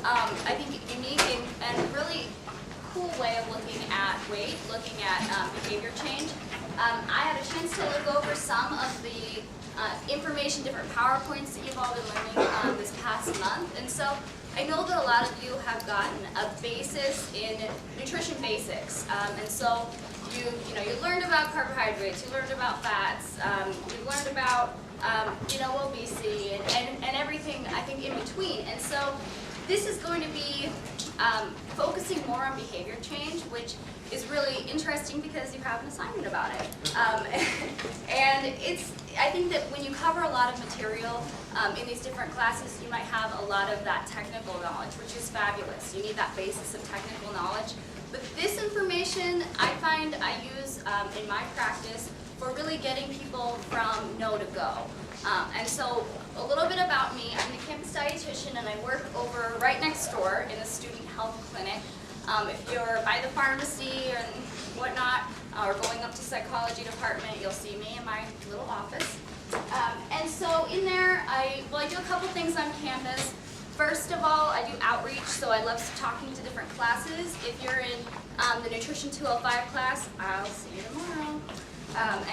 I think, unique and really cool way of looking at weight, looking at behavior change. I had a chance to look over some of the information, different PowerPoints that you've all been learning this past month. And so I know that a lot of you have gotten a basis in nutrition basics. And so you learned about carbohydrates, you learned about fats, you learned about obesity and everything, I think, in between. And so this is going to be focusing more on behavior change, which is really interesting because you have an assignment about it. And I think that when you cover a lot of material in these different classes, you might have a lot of that technical knowledge, which is fabulous. You need that basis of technical knowledge. But this information I find I use in my practice for really getting people from no to go. And so a little bit about me, I'm the campus dietitian and I work over right next door in the student health clinic. If you're by the pharmacy and whatnot, or going up to psychology department, you'll see me in my little office. And so in there, I do a couple things on campus. First of all, I do outreach, so I love talking to different classes. If you're in the Nutrition 205 class, I'll see you tomorrow.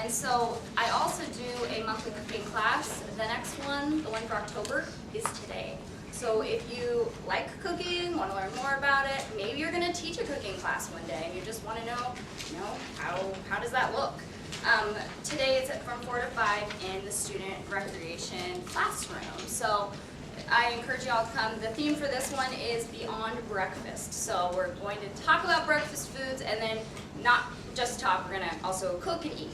And so I also do a monthly cooking class. The next one, the one for October, is today. So if you like cooking, want to learn more about it, maybe you're going to teach a cooking class one day and you just want to know, how does that look? Today it's from 4 to 5 in the student recreation classroom. So I encourage you all to come. The theme for this one is Beyond Breakfast. So we're going to talk about breakfast foods and then not just talk, we're going to also cook and eat,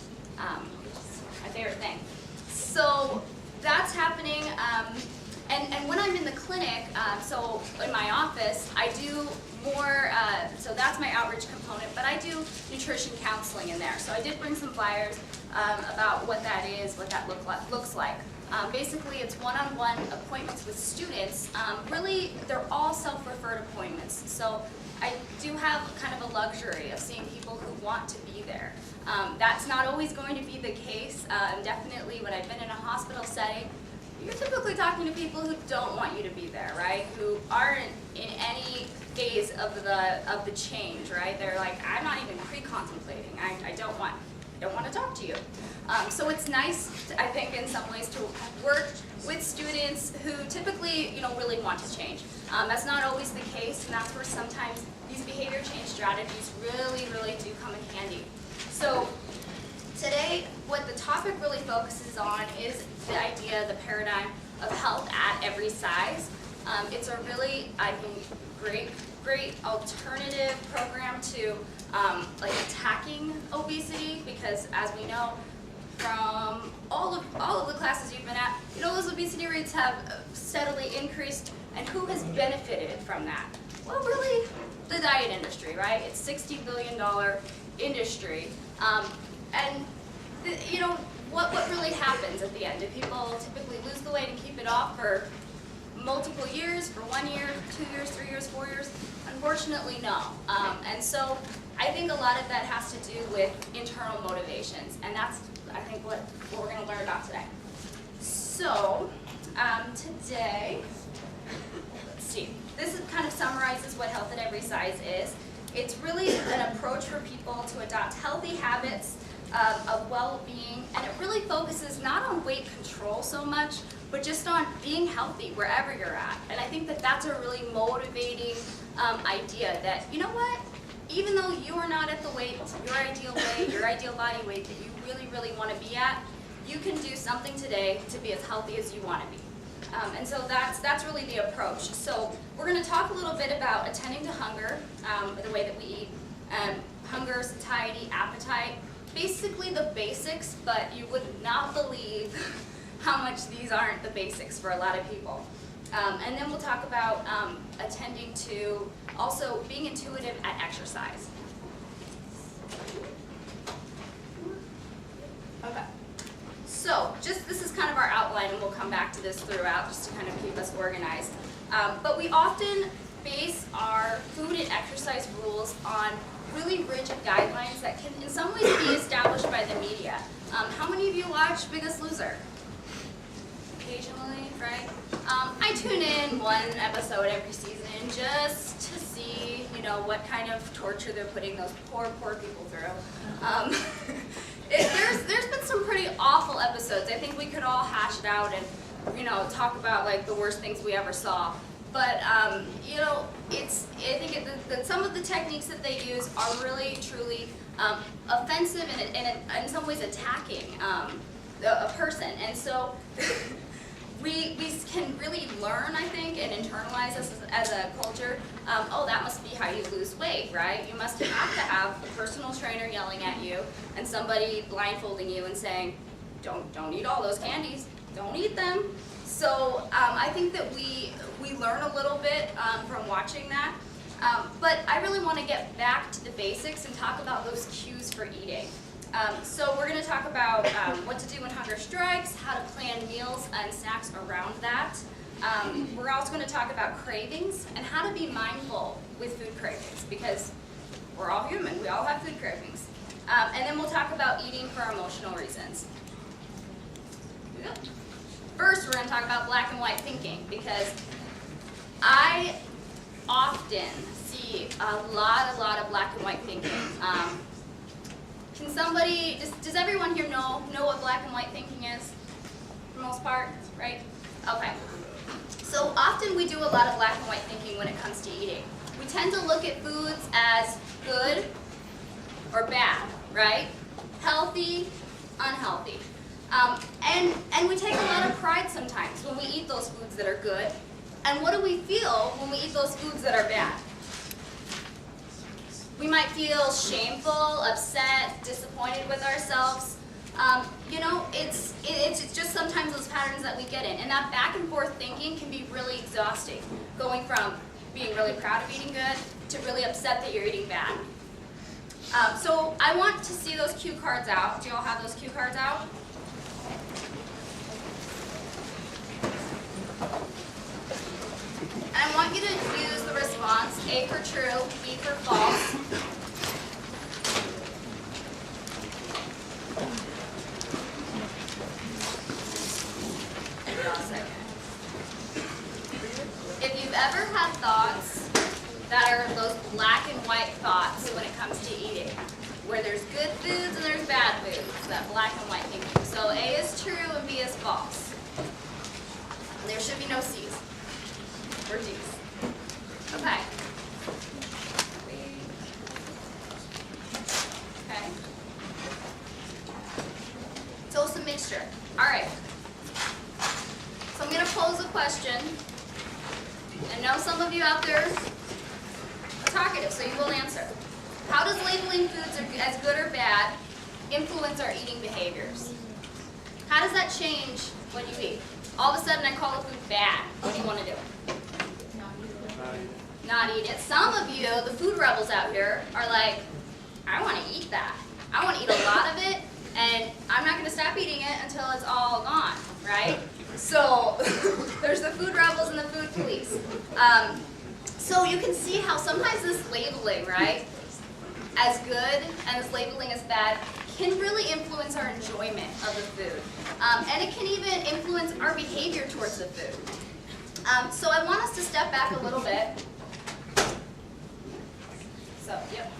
which is my favorite thing. So that's happening. And when I'm in the clinic, so in my office, I do more, so that's my outreach component, but I do nutrition counseling in there. So I did bring some flyers about what that is, what that looks like. Basically, it's one-on-one appointments with students. Really, they're all self-referred appointments. So I do have kind of a luxury of seeing people who want to be there. That's not always going to be the case. Definitely when I've been in a hospital setting, you're typically talking to people who don't want you to be there, right? Who aren't in any phase of the change, right? They're like, I'm not even pre-contemplating. I don't want to talk to you. So it's nice, I think, in some ways, to work with students who typically, really want to change. That's not always the case, and that's where sometimes these behavior change strategies really, really do come in handy. So today, what the topic really focuses on is the idea, the paradigm of health at every size. It's a really, I think, great alternative program to attacking obesity, because as we know from all of the classes you've been at, those obesity rates have steadily increased, and who has benefited from that? Well, really, the diet industry, right? It's a $60 billion industry, and what really happens at the end? Do people typically lose the weight and keep it off for multiple years, for 1 year, 2 years, 3 years, 4 years? Unfortunately, no. And so I think a lot of that has to do with internal motivations, and that's, I think, what we're going to learn about today. So today, let's see. This kind of summarizes what health at every size is. It's really an approach for people to adopt healthy habits of well-being, and it really focuses not on weight control so much, but just on being healthy wherever you're at. And I think that that's a really motivating idea that, you know what, even though you are not at the weight, your ideal weight, your ideal body weight that you really, really want to be at, you can do something today to be as healthy as you want to be. And so that's really the approach. So we're going to talk a little bit about attending to hunger, the way that we eat, hunger, satiety, appetite, basically the basics, but you would not believe how much these aren't the basics for a lot of people. And then we'll talk about attending to also being intuitive at exercise. Okay. So this is kind of our outline, and we'll come back to this throughout just to kind of keep us organized. But we often base our food and exercise rules on really rigid guidelines that can in some ways be established by the media. How many of you watch Biggest Loser? occasionally, right? I tune in one episode every season just to see, what kind of torture they're putting those poor people through. There's been some pretty awful episodes. I think we could all hash it out and, talk about like the worst things we ever saw. But I think that some of the techniques that they use are really, truly offensive and in some ways attacking a person. And so we can really learn, I think, and internalize as a culture, that must be how you lose weight, right? You must have to have a personal trainer yelling at you and somebody blindfolding you and saying, don't eat all those candies, don't eat them. So I think that we learn a little bit from watching that. But I really want to get back to the basics and talk about those cues for eating. So we're going to talk about what to do when hunger strikes, how to plan meals and snacks around that. We're also going to talk about cravings and how to be mindful with food cravings, because we're all human. We all have food cravings. And then we'll talk about eating for emotional reasons. First, we're going to talk about black and white thinking, because I often see a lot of black and white thinking. Can somebody, does everyone here know what black and white thinking is, for the most part, right? Okay. So often we do a lot of black and white thinking when it comes to eating. We tend to look at foods as good or bad, right? Healthy, unhealthy. And we take a lot of pride sometimes when we eat those foods that are good. And what do we feel when we eat those foods that are bad? We might feel shameful, upset, disappointed with ourselves. It's just sometimes those patterns that we get in. And that back and forth thinking can be really exhausting, going from being really proud of eating good to really upset that you're eating bad. So I want to see those cue cards out. Do you all have those cue cards out? And I want you to use the response, A for true, B for false. Hold on a second. If you've ever had thoughts that are those black and white thoughts when it comes to eating, where there's good foods and there's bad foods, that black and white thinking. So A is true and B is false. There should be no C's. Or D's. Okay. Okay. So it's a mixture. All right. So I'm going to pose a question. I know some of you out there are talkative, so you will answer. How does labeling foods as good or bad influence our eating behaviors? How does that change what you eat? All of a sudden I call a food bad. What do you want to do? Not eat it. Some of you, the food rebels out here, are like, I want to eat that. I want to eat a lot of it, and I'm not going to stop eating it until it's all gone, right? So there's the food rebels and the food police. So you can see how sometimes this labeling, right, as good and this labeling as bad can really influence our enjoyment of the food. And it can even influence our behavior towards the food. So I want us to step back a little bit. So, yep.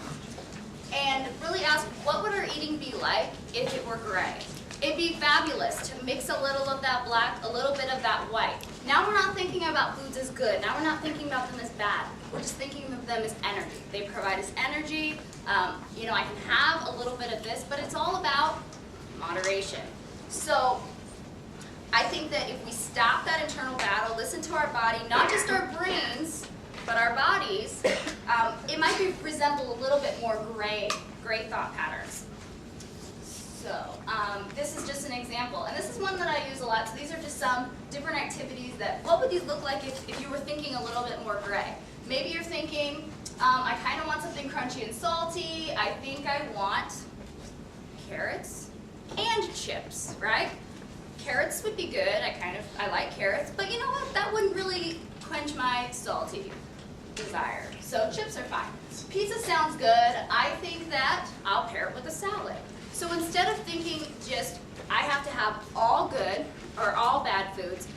And really ask, what would our eating be like if it were gray? It'd be fabulous to mix a little of that black, a little bit of that white. Now we're not thinking about foods as good. Now we're not thinking about them as bad. We're just thinking of them as energy. They provide us energy. I can have a little bit of this, but it's all about moderation. So I think that if we stop that internal battle, listen to our body, not just our brains, but our bodies, it might resemble a little bit more gray thought patterns. So this is just an example, and this is one that I use a lot. So these are just some different activities that, what would these look like if you were thinking a little bit more gray? Maybe you're thinking, I kind of want something crunchy and salty. I think I want carrots and chips, right? Carrots would be good. I like carrots, but you know what? That wouldn't really quench my salty desire. So chips are fine. Pizza sounds good. I think that I'll pair it with a salad. So instead of thinking just, I have to have all good or all bad foods.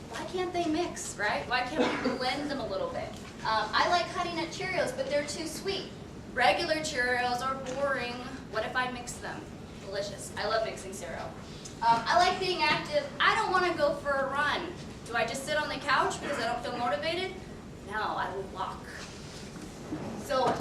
Why can't they mix, right? Why can't we blend them a little bit? I like Honey Nut Cheerios, but they're too sweet. Regular Cheerios are boring. What if I mix them? Delicious. I love mixing cereal. I like being active. I don't want to go for a run. Do I just sit on the couch because I don't feel motivated? No, I will walk. So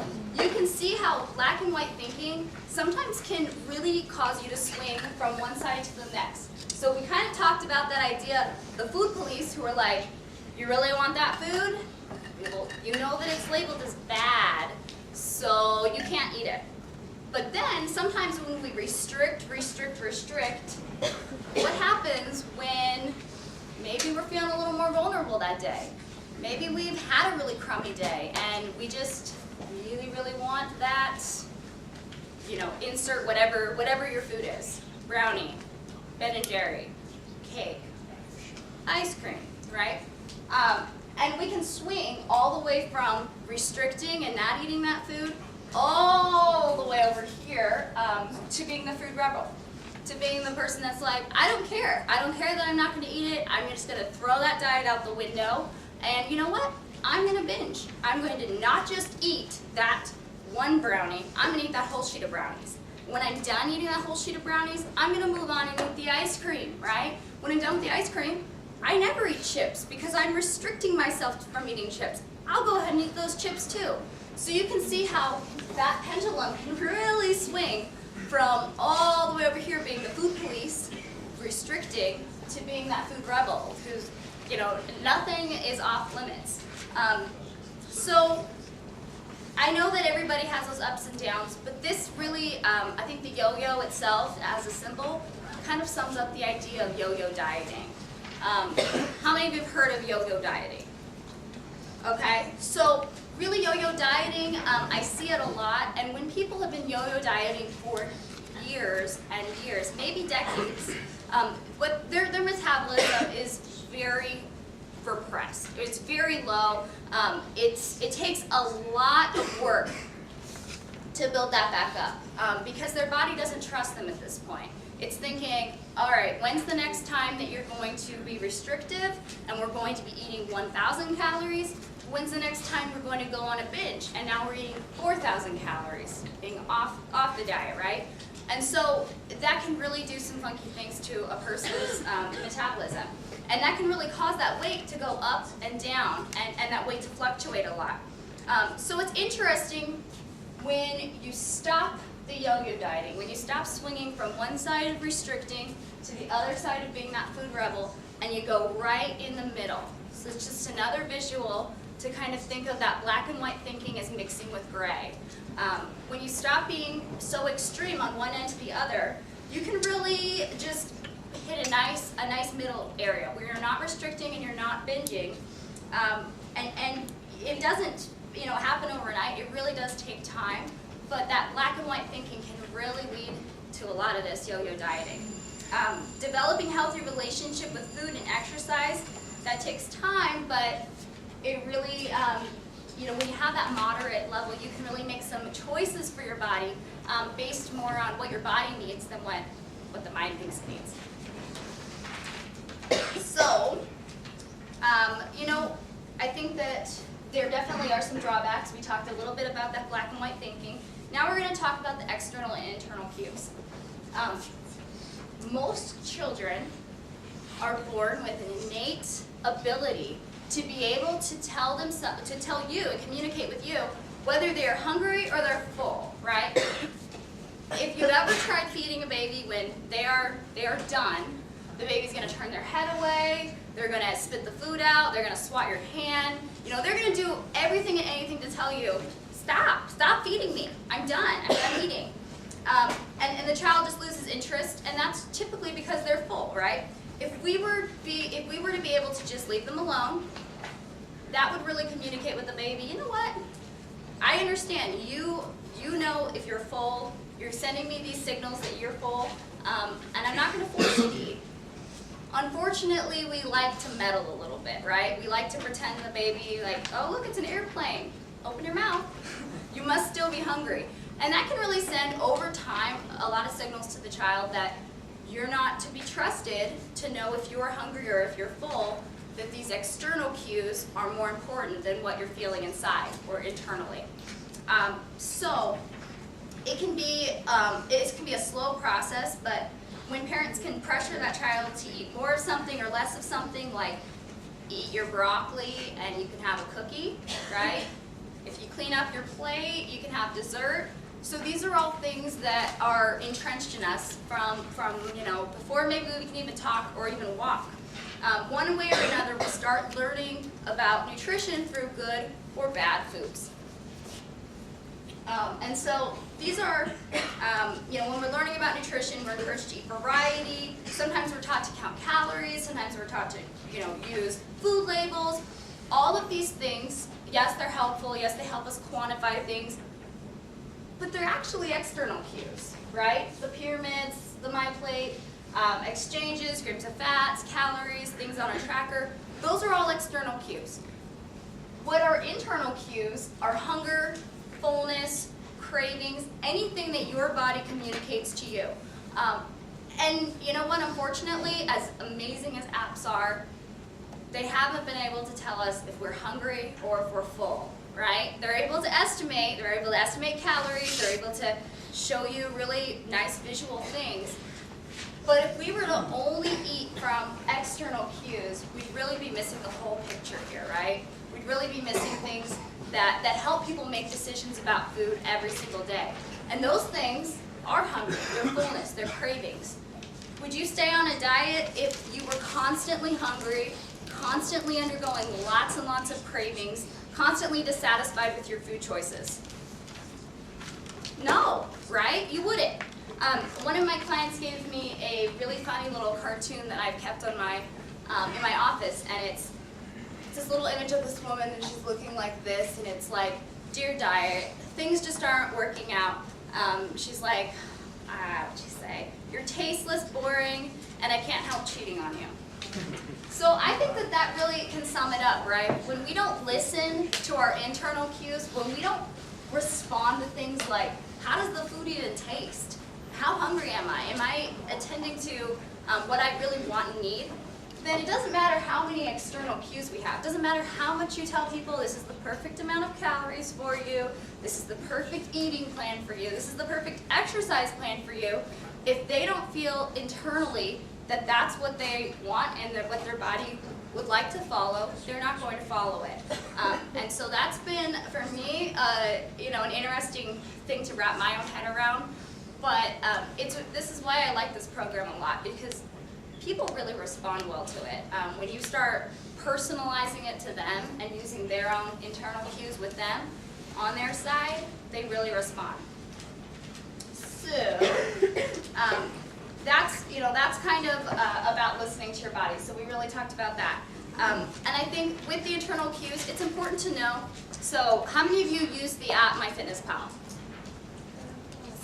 you can see how black and white thinking sometimes can really cause you to swing from one side to the next. So we kind of talked about that idea, the food police who are like, you really want that food? Well, you know that it's labeled as bad, so you can't eat it. But then sometimes when we restrict, what happens when maybe we're feeling a little more vulnerable that day? Maybe we've had a really crummy day and we just really want that, insert whatever your food is. Brownie, Ben & Jerry, cake, ice cream, right? And we can swing all the way from restricting and not eating that food all the way over here to being the food rebel, to being the person that's like, I don't care. I don't care that I'm not going to eat it. I'm just going to throw that diet out the window. And you know what? I'm going to binge. I'm going to not just eat that one brownie. I'm going to eat that whole sheet of brownies. When I'm done eating that whole sheet of brownies, I'm going to move on and eat the ice cream, right? When I'm done with the ice cream, I never eat chips because I'm restricting myself from eating chips. I'll go ahead and eat those chips too. So you can see how that pendulum can really swing from all the way over here being the food police, restricting, to being that food rebel who's, nothing is off limits. So I know that everybody has those ups and downs, but this really, I think the yo-yo itself as a symbol kind of sums up the idea of yo-yo dieting. How many of you have heard of yo-yo dieting? Okay, so really yo-yo dieting, I see it a lot, and when people have been yo-yo dieting for years and years, maybe decades, what their metabolism is very repressed. It's very low. It takes a lot of work to build that back up because their body doesn't trust them at this point. It's thinking, all right, when's the next time that you're going to be restrictive and we're going to be eating 1,000 calories? When's the next time we're going to go on a binge and now we're eating 4,000 calories, being off the diet, right? And so that can really do some funky things to a person's metabolism. And that can really cause that weight to go up and down and that weight to fluctuate a lot. So it's interesting when you stop the yo-yo dieting, when you stop swinging from one side of restricting to the other side of being that food rebel, and you go right in the middle. So it's just another visual to kind of think of that black and white thinking as mixing with gray. When you stop being so extreme on one end to the other, you can really just hit a nice middle area where you're not restricting and you're not binging. And it doesn't happen overnight. It really does take time. But that black and white thinking can really lead to a lot of this yo-yo dieting. Developing healthy relationship with food and exercise, that takes time, but it really, when you have that moderate level, you can really make some choices for your body based more on what your body needs than what the mind thinks it needs. So, I think that there definitely are some drawbacks. We talked a little bit about that black and white thinking. Now we're going to talk about the external and internal cues. Most children are born with an innate ability to be able to tell you and communicate with you whether they are hungry or they're full, right? If you've ever tried feeding a baby when they are done, the baby's going to turn their head away, they're going to spit the food out, they're going to swat your hand, they're going to do everything and anything to tell you, stop feeding me, I'm done eating. And the child just loses interest, and that's typically because they're full, right? If we were to be able to just leave them alone, that would really communicate with the baby, you know what? I understand, you know if you're full, you're sending me these signals that you're full, and I'm not going to force you to eat. Unfortunately, we like to meddle a little bit, right? We like to pretend the baby, like, oh, look, it's an airplane. Open your mouth. You must still be hungry. And that can really send, over time, a lot of signals to the child that you're not to be trusted to know if you're hungry or if you're full, that these external cues are more important than what you're feeling inside or internally. So it can be a slow process, but when parents can pressure that child to eat more of something or less of something, like eat your broccoli and you can have a cookie, right? If you clean up your plate, you can have dessert. So these are all things that are entrenched in us from before maybe we can even talk or even walk. One way or another, we start learning about nutrition through good or bad foods. And so these are, when we're learning about nutrition, we're encouraged to eat variety. Sometimes we're taught to count calories. Sometimes we're taught to, use food labels. All of these things, yes, they're helpful. Yes, they help us quantify things. But they're actually external cues, right? The pyramids, the MyPlate, exchanges, grams of fats, calories, things on a tracker. Those are all external cues. What are internal cues are hunger, fullness, cravings, anything that your body communicates to you. And you know what, unfortunately, as amazing as apps are, they haven't been able to tell us if we're hungry or if we're full, right? They're able to estimate calories, they're able to show you really nice visual things. But if we were to only eat from external cues, we'd really be missing the whole picture here, right? We'd really be missing things that help people make decisions about food every single day. And those things are hunger, they're fullness, they're cravings. Would you stay on a diet if you were constantly hungry, constantly undergoing lots and lots of cravings, constantly dissatisfied with your food choices? No, right? You wouldn't. One of my clients gave me a really funny little cartoon that I've kept on my in my office, and it's this little image of this woman, and she's looking like this, and it's like, "Dear diet, things just aren't working out." She's like, what'd she say? "You're tasteless, boring, and I can't help cheating on you." So I think that really can sum it up, right? When we don't listen to our internal cues, when we don't respond to things like, how does the food even taste? How hungry am I? Am I attending to what I really want and need? Then it doesn't matter how many external cues we have. It doesn't matter how much you tell people this is the perfect amount of calories for you, this is the perfect eating plan for you, this is the perfect exercise plan for you. If they don't feel internally that that's what they want and that what their body would like to follow, they're not going to follow it. And so that's been, for me, an interesting thing to wrap my own head around. But this is why I like this program a lot, because people really respond well to it. When you start personalizing it to them and using their own internal cues with them on their side, they really respond. So that's kind of about listening to your body. So we really talked about that. And I think with the internal cues, it's important to know. So how many of you used the app MyFitnessPal?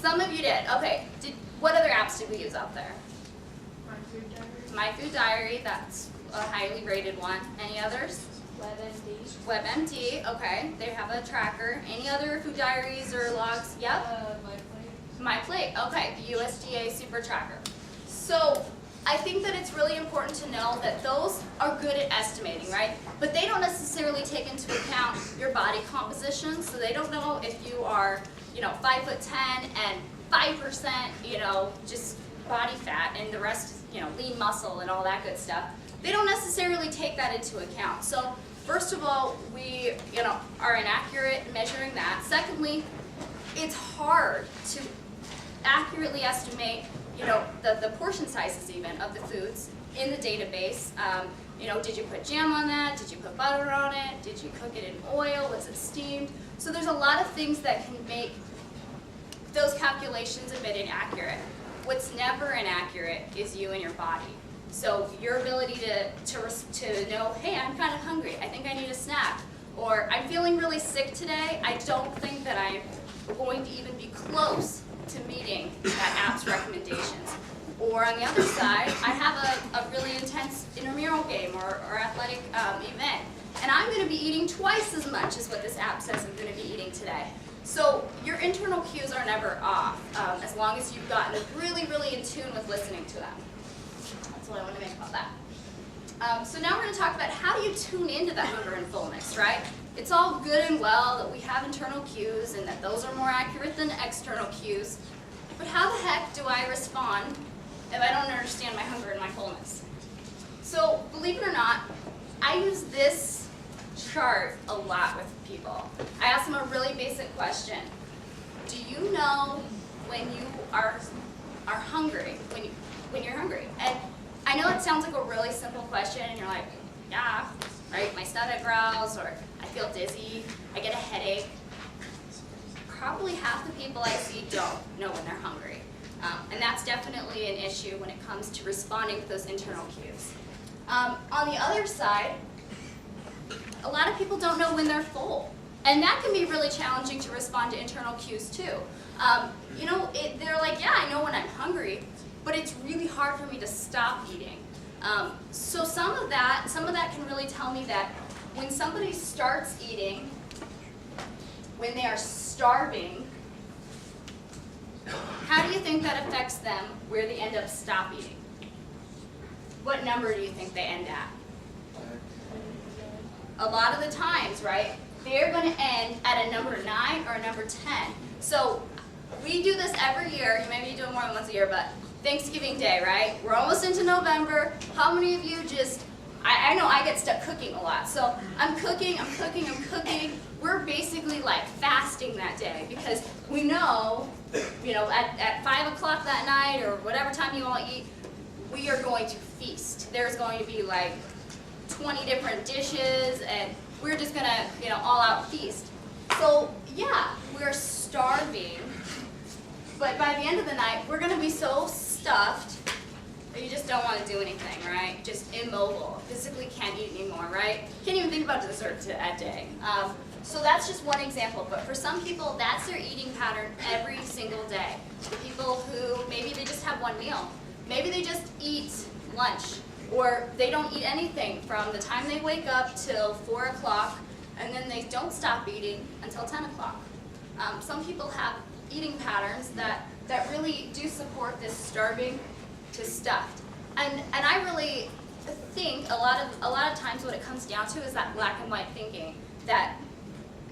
Some of you did. Okay. What other apps did we use out there? My Food Diary, that's a highly rated one. Any others? WebMD, okay. They have a tracker. Any other food diaries or logs? Yep. MyPlate, okay. The USDA Super Tracker. So I think that it's really important to know that those are good at estimating, right? But they don't necessarily take into account your body composition, so they don't know if you are, 5'10" and 5%, just body fat, and the rest, lean muscle and all that good stuff. They don't necessarily take that into account. So first of all, we, are inaccurate measuring that. Secondly, it's hard to accurately estimate, the portion sizes even of the foods in the database. Did you put jam on that? Did you put butter on it? Did you cook it in oil? Was it steamed? So there's a lot of things that can make those calculations a bit inaccurate. What's never inaccurate is you and your body. So your ability to know, hey, I'm kind of hungry. I think I need a snack. Or I'm feeling really sick today. I don't think that I'm going to even be close to meeting that app's recommendations. Or on the other side, I have a really intense intramural game or athletic event. And I'm going to be eating twice as much as what this app says I'm going to be eating today. So your internal cues are never off, as long as you've gotten really, really in tune with listening to them. That's what I want to make about that. So now we're going to talk about how do you tune into that hunger and fullness, right? It's all good and well that we have internal cues and that those are more accurate than external cues, but how the heck do I respond if I don't understand my hunger and my fullness? So believe it or not, I use this chart a lot with people. I ask them a really basic question. Do you know when you are hungry, when you're hungry? And I know it sounds like a really simple question, and you're like, yeah, right? My stomach growls, or I feel dizzy, I get a headache. Probably half the people I see don't know when they're hungry. And that's definitely an issue when it comes to responding to those internal cues. On the other side, a lot of people don't know when they're full. And that can be really challenging to respond to internal cues too. They're like, yeah, I know when I'm hungry, but it's really hard for me to stop eating. So some of that can really tell me that when somebody starts eating, when they are starving, how do you think that affects them where they end up stop eating? What number do you think they end at? A lot of the times, right, they're going to end at a number 9 or a number 10. So we do this every year. You maybe do it more than once a year, but Thanksgiving Day, right? We're almost into November. How many of you I know I get stuck cooking a lot. So I'm cooking. We're basically like fasting that day because we know, at 5 o'clock that night or whatever time you all eat, we are going to feast. There's going to be like 20 different dishes, and we're just gonna, all out feast. So yeah, we're starving, but by the end of the night, we're gonna be so stuffed that you just don't want to do anything, right? Just immobile, physically can't eat anymore, right? Can't even think about dessert that day. So that's just one example, but for some people, that's their eating pattern every single day. The people who maybe they just have one meal, maybe they just eat lunch, or they don't eat anything from the time they wake up till 4 o'clock, and then they don't stop eating until 10 o'clock. Some people have eating patterns that really do support this starving to stuffed. And I really think a lot of times what it comes down to is that black and white thinking, that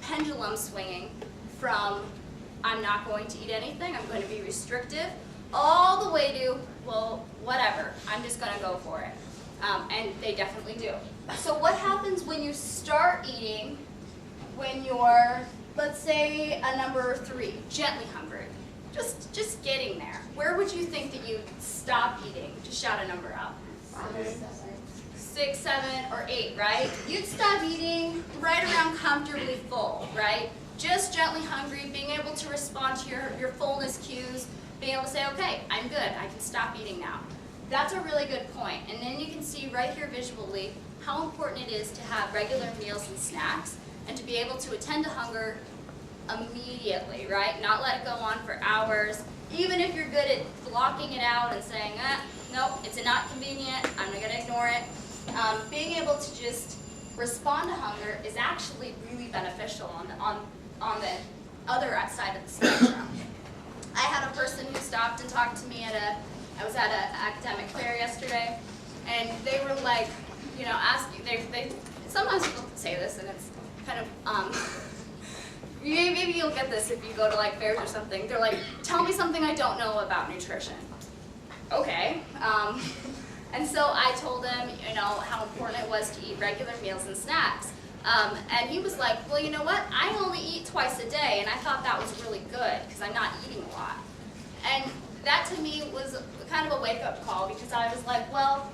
pendulum swinging from I'm not going to eat anything, I'm going to be restrictive, all the way to, well, whatever, I'm just going to go for it. And they definitely do. So what happens when you start eating when you're, let's say, a number 3, gently hungry? Just getting there. Where would you think that you'd stop eating? Just shout a number out. 6, 7, or 8, right? You'd stop eating right around comfortably full, right? Just gently hungry, being able to respond to your fullness cues, being able to say, okay, I'm good, I can stop eating now. That's a really good point. And then you can see right here visually how important it is to have regular meals and snacks and to be able to attend to hunger immediately, right? Not let it go on for hours. Even if you're good at blocking it out and saying, nope, it's not convenient, I'm going to ignore it. Being able to just respond to hunger is actually really beneficial on the other side of the spectrum. I had a person who stopped and talked to me I was at an academic fair yesterday, and they were like, asking, they sometimes people say this, and it's kind of, maybe you'll get this if you go to like fairs or something. They're like, tell me something I don't know about nutrition. Okay. And so I told him, how important it was to eat regular meals and snacks. And he was like, well, you know what? I only eat twice a day, and I thought that was really good because I'm not eating a lot. And that to me was kind of a wake-up call because I was like, well,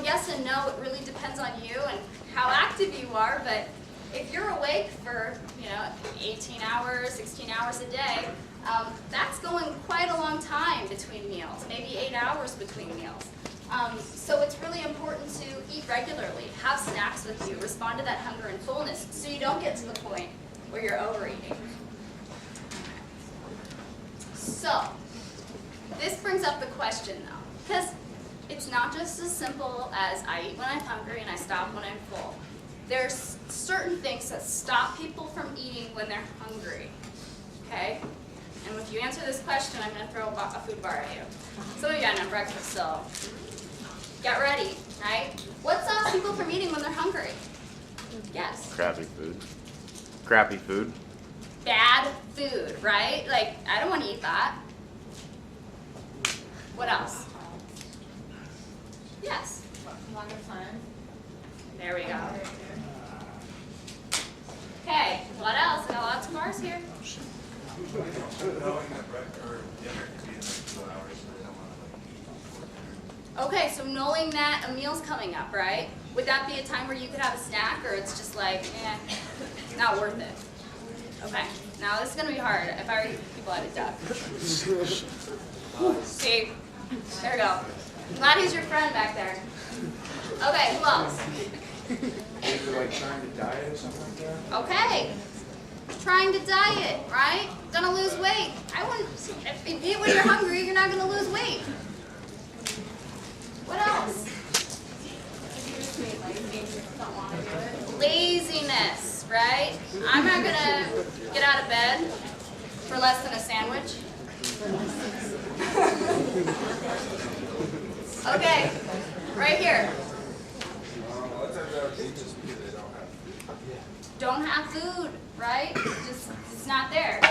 yes and no, it really depends on you and how active you are, but if you're awake for, 18 hours, 16 hours a day, that's going quite a long time between meals, maybe 8 hours between meals. So it's really important to eat regularly, have snacks with you, respond to that hunger and fullness so you don't get to the point where you're overeating. So, this brings up the question though, because it's not just as simple as I eat when I'm hungry and I stop when I'm full. There's certain things that stop people from eating when they're hungry. okay? And if you answer this question, I'm going to throw a food bar at you. Some of you had breakfast, so get ready, right? What stops people from eating when they're hungry? Yes. Crappy food. Crappy food. Bad food, right? Like, I don't want to eat that. What else? Yes. Longer time. There we go. Okay, what else? I got lots of bars here. Knowing that breakfast or dinner could be in like 2 hours, so they don't want to like eat before dinner. Okay, so knowing that a meal's coming up, right? Would that be a time where you could have a snack, or it's just like, not worth it? Okay, now this is gonna be hard. If I were you, people, I'd duck. See, there we go. I'm glad he's your friend back there. Okay, who else? Is it like trying to diet or something like that? Okay, trying to diet, right? Gonna lose weight. I wouldn't. If you eat when you're hungry, you're not gonna lose weight. What else? Laziness, right? I'm not gonna get out of bed for less than a sandwich. Okay, right here. A lot of times I would eat just because they don't have food. Don't have food, right? Just, it's not there.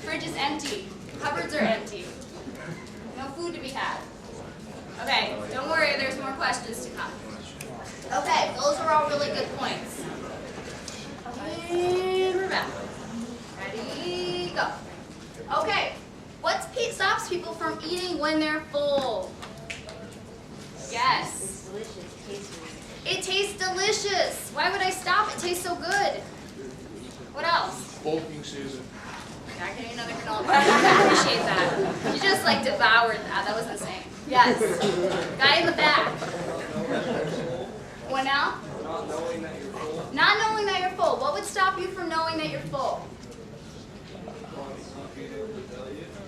Fridge is empty. Cupboards are empty. No food to be had. Okay, don't worry, there's more questions to come. Okay, those are all really good points. And we're back. Ready, go. Okay, what stops people from eating when they're full? Yes. Delicious, tasty. It tastes delicious. Why would I stop? It tastes so good. What else? Bulking season. Not getting another granola bar. I appreciate that. You just like devoured that. That was insane. Yes. Guy in the back. What now? Not knowing that you're full. Not knowing that you're full. What would stop you from knowing that you're full?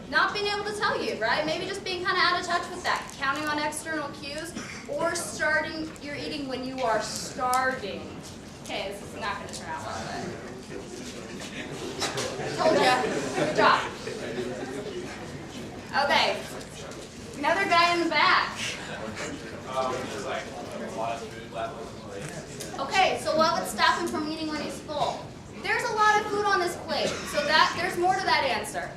Not being able to tell you, right? Maybe just being kind of out of touch with that. Counting on external cues or starting your eating when you are starving. Okay, this is not going to turn out well, but told ya. Good job. Okay. Another guy in the back. Just like a lot of food left on the plate. Okay, so what would stop him from eating when he's full? There's a lot of food on this plate, so that there's more to that answer.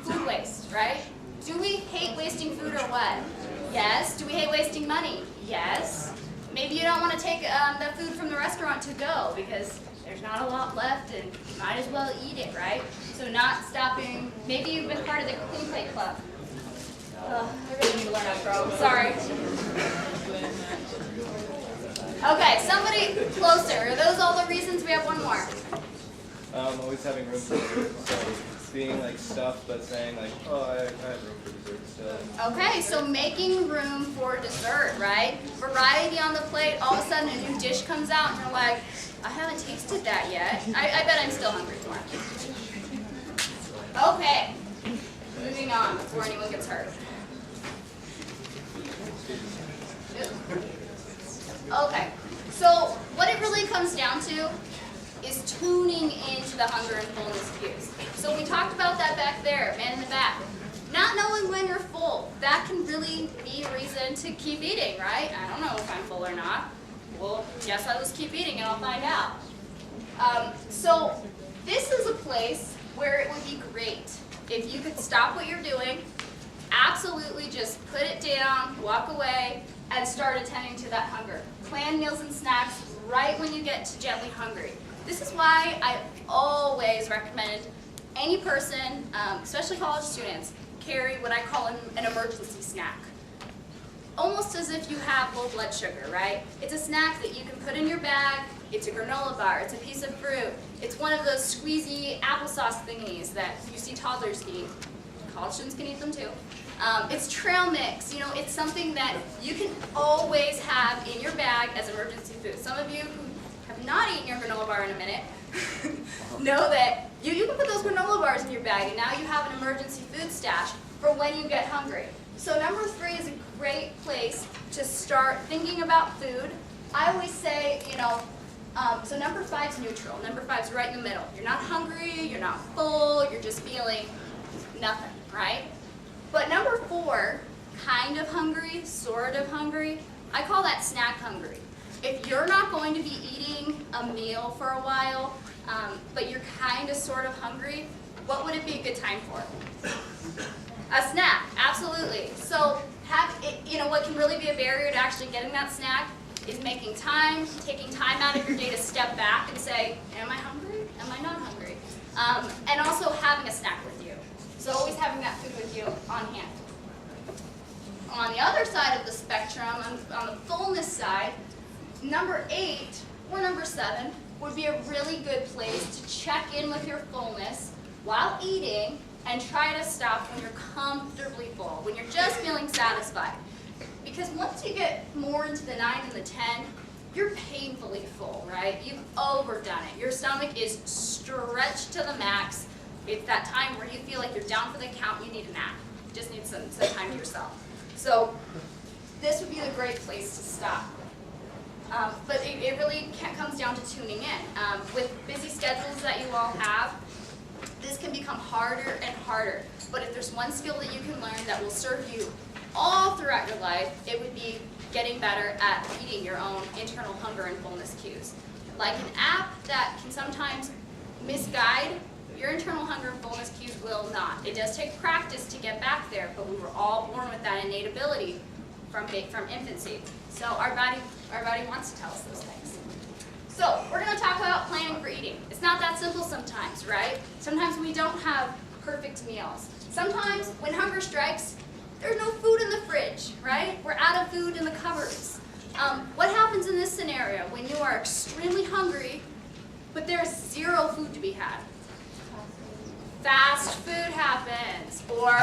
Food waste, right? Do we hate wasting food or what? Yes. Do we hate wasting money? Yes. Maybe you don't want to take the food from the restaurant to go because there's not a lot left and you might as well eat it, right? So not stopping. Maybe you've been part of the Clean Plate Club. I really need to learn how to grow. Sorry. Okay, somebody closer. Are those all the reasons? We have one more. Always having room for dessert, so being like stuffed but saying like, oh, I have room for dessert still. Okay, so making room for dessert, right? Variety on the plate, all of a sudden a new dish comes out and you're like, I haven't tasted that yet. I bet I'm still hungry for it. Okay, moving on before anyone gets hurt. Okay, so what it really comes down to is tuning into the hunger and fullness cues. So we talked about that back there, man in the back. Not knowing when you're full, that can really be a reason to keep eating, right? I don't know if I'm full or not. Well, guess I'll just keep eating and I'll find out. So this is a place where it would be great if you could stop what you're doing, absolutely just put it down, walk away, and start attending to that hunger. Plan meals and snacks right when you get to gently hungry. This is why I always recommend any person, especially college students, carry what I call an emergency snack. Almost as if you have low blood sugar, right? It's a snack that you can put in your bag. It's a granola bar. It's a piece of fruit. It's one of those squeezy applesauce thingies that you see toddlers eat. College students can eat them too. It's trail mix. You know, it's something that you can always have in your bag as emergency food. Some of you who have not eaten your granola bar in a minute know that you can put those granola bars in your bag and now you have an emergency food stash for when you get hungry. So number 3 is a great place to start thinking about food. I always say, you know, So number 5 is neutral. Number 5 is right in the middle. You're not hungry, you're not full, you're just feeling nothing, right? But number 4, kind of hungry, sort of hungry, I call that snack hungry. If you're not going to be eating a meal for a while, but you're kind of sort of hungry, what would it be a good time for? A snack, absolutely. So what can really be a barrier to actually getting that snack is making time, taking time out of your day to step back and say, am I hungry? Am I not hungry? And also having a snack with you. So always having that food with you on hand. On the other side of the spectrum, on the fullness side, number 8 or number 7 would be a really good place to check in with your fullness while eating and try to stop when you're comfortably full, when you're just feeling satisfied. Because once you get more into the 9 and the 10, you're painfully full, right? You've overdone it. Your stomach is stretched to the max. It's that time where you feel like you're down for the count, you need a nap. You just need some time to yourself. So this would be a great place to stop. But it really comes down to tuning in. With busy schedules that you all have, this can become harder and harder. But if there's one skill that you can learn that will serve you all throughout your life, it would be getting better at reading your own internal hunger and fullness cues. Like an app that can sometimes misguide, your internal hunger and fullness cues will not. It does take practice to get back there, but we were all born with that innate ability from infancy. So our body wants to tell us those things. So we're going to talk about planning for eating. It's not that simple sometimes, right? Sometimes we don't have perfect meals. Sometimes when hunger strikes, there's no food in the fridge, right? We're out of food in the cupboards. What happens in this scenario when you are extremely hungry, but there's zero food to be had? Fast food happens, or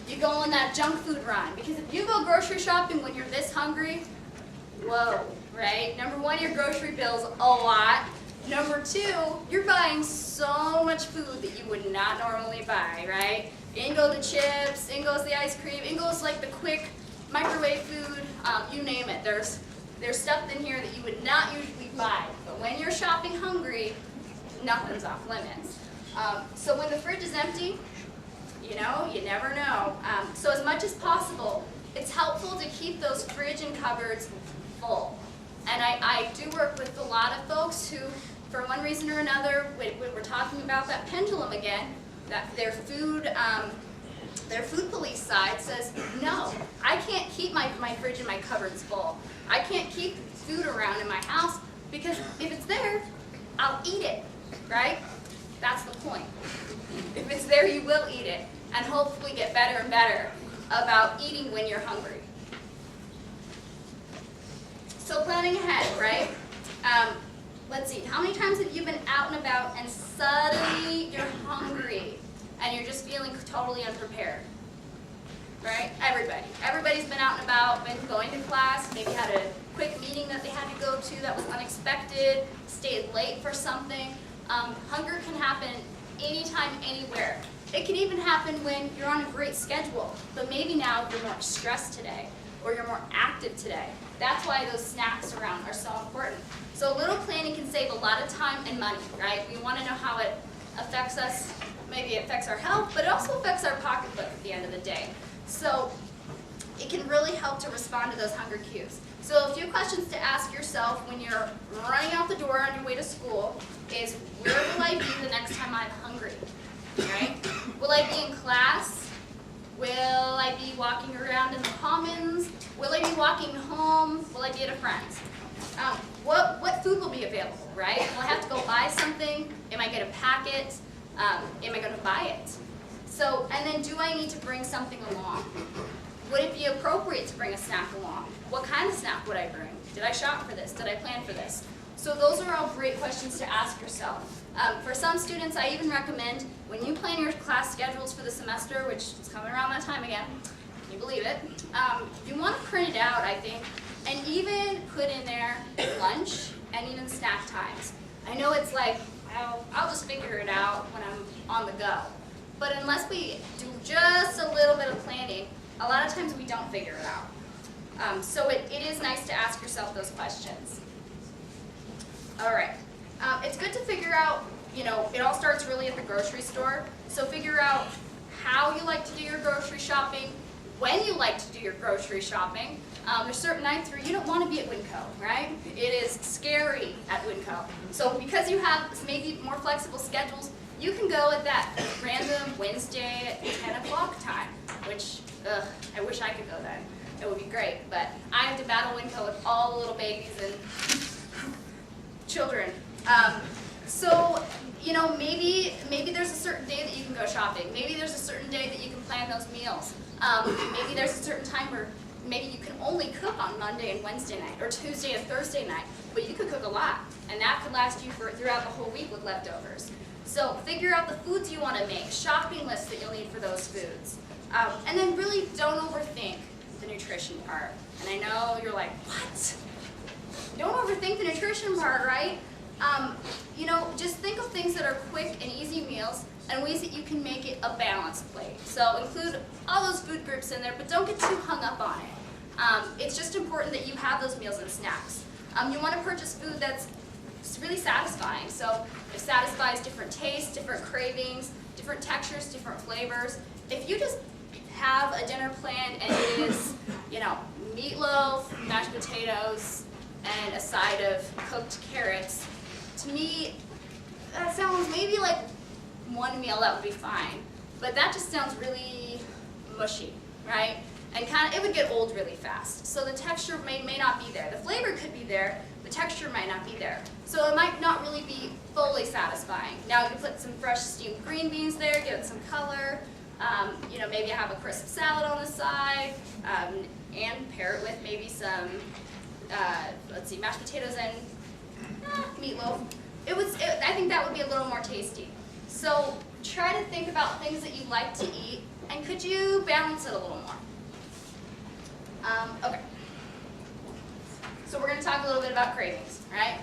you go on that junk food run. Because if you go grocery shopping when you're this hungry, whoa, right? Number 1, your grocery bill's a lot. Number 2, you're buying so much food that you would not normally buy, right? In go the chips, in goes the ice cream, in goes like the quick microwave food, you name it. There's stuff in here that you would not usually buy. But when you're shopping hungry, nothing's off limits. So when the fridge is empty, you never know. So as much as possible, it's helpful to keep those fridge and cupboards full. And I do work with a lot of folks who, for one reason or another, when we're talking about that pendulum again, that their food police side says, no, I can't keep my fridge and my cupboards full. I can't keep food around in my house because if it's there, I'll eat it, right? That's the point. If it's there, you will eat it and hopefully get better and better about eating when you're hungry. So planning ahead, right? Let's see, how many times have you been out and about and suddenly you're hungry and you're just feeling totally unprepared? Right? Everybody's been out and about, been going to class, maybe had a quick meeting that they had to go to that was unexpected, stayed late for something. Hunger can happen anytime, anywhere. It can even happen when you're on a great schedule, but maybe now you're more stressed today or you're more active today. That's why those snacks around are so important. So a little planning can save a lot of time and money, right? We want to know how it affects us. Maybe it affects our health, but it also affects our pocketbook at the end of the day. So it can really help to respond to those hunger cues. So a few questions to ask yourself when you're running out the door on your way to school is, where will I be the next time I'm hungry, right? Will I be in class? Will I be walking around in the commons? Will I be walking home? Will I be at a friend's? What food will be available, right? Will I have to go buy something? Am I going to pack it? Am I going to buy it? So, and then do I need to bring something along? Would it be appropriate to bring a snack along? What kind of snack would I bring? Did I shop for this? Did I plan for this? So those are all great questions to ask yourself. For some students, I even recommend when you plan your class schedules for the semester, which is coming around that time again, can you believe it? You want to print it out, I think, and even put in there lunch and even snack times. I know it's like, well, I'll just figure it out when I'm on the go. But unless we do just a little bit of planning, a lot of times we don't figure it out. So it is nice to ask yourself those questions. All right. It's good to figure out, it all starts really at the grocery store. So figure out how you like to do your grocery shopping, when you like to do your grocery shopping. There's certain nights where you don't want to be at Winco, right? It is scary at Winco. So because you have maybe more flexible schedules, you can go at that random Wednesday at 10 o'clock time, which, I wish I could go then. It would be great, but I have to battle Winco with all the little babies and children. So, maybe there's a certain day that you can go shopping. Maybe there's a certain day that you can plan those meals. Maybe there's a certain time where maybe you can only cook on Monday and Wednesday night, or Tuesday and Thursday night, but you could cook a lot, and that could last you throughout the whole week with leftovers. So figure out the foods you want to make, shopping lists that you'll need for those foods. And then really don't overthink the nutrition part. And I know you're like, what? Don't overthink the nutrition part, right? Just think of things that are quick and easy meals and ways that you can make it a balanced plate. So include all those food groups in there, but don't get too hung up on it. It's just important that you have those meals and snacks. You want to purchase food that's really satisfying. So it satisfies different tastes, different cravings, different textures, different flavors. If you just have a dinner planned and it is, meatloaf, mashed potatoes, and a side of cooked carrots, to me, that sounds maybe like one meal that would be fine. But that just sounds really mushy, right? And it would get old really fast. So the texture may not be there. The flavor could be there, the texture might not be there. So it might not really be fully satisfying. Now you can put some fresh steamed green beans there, give it some color. Maybe have a crisp salad on the side, and pair it with maybe some, mashed potatoes and meatloaf. I think that would be a little more tasty. So try to think about things that you like to eat, and could you balance it a little more? Okay. So we're going to talk a little bit about cravings, right?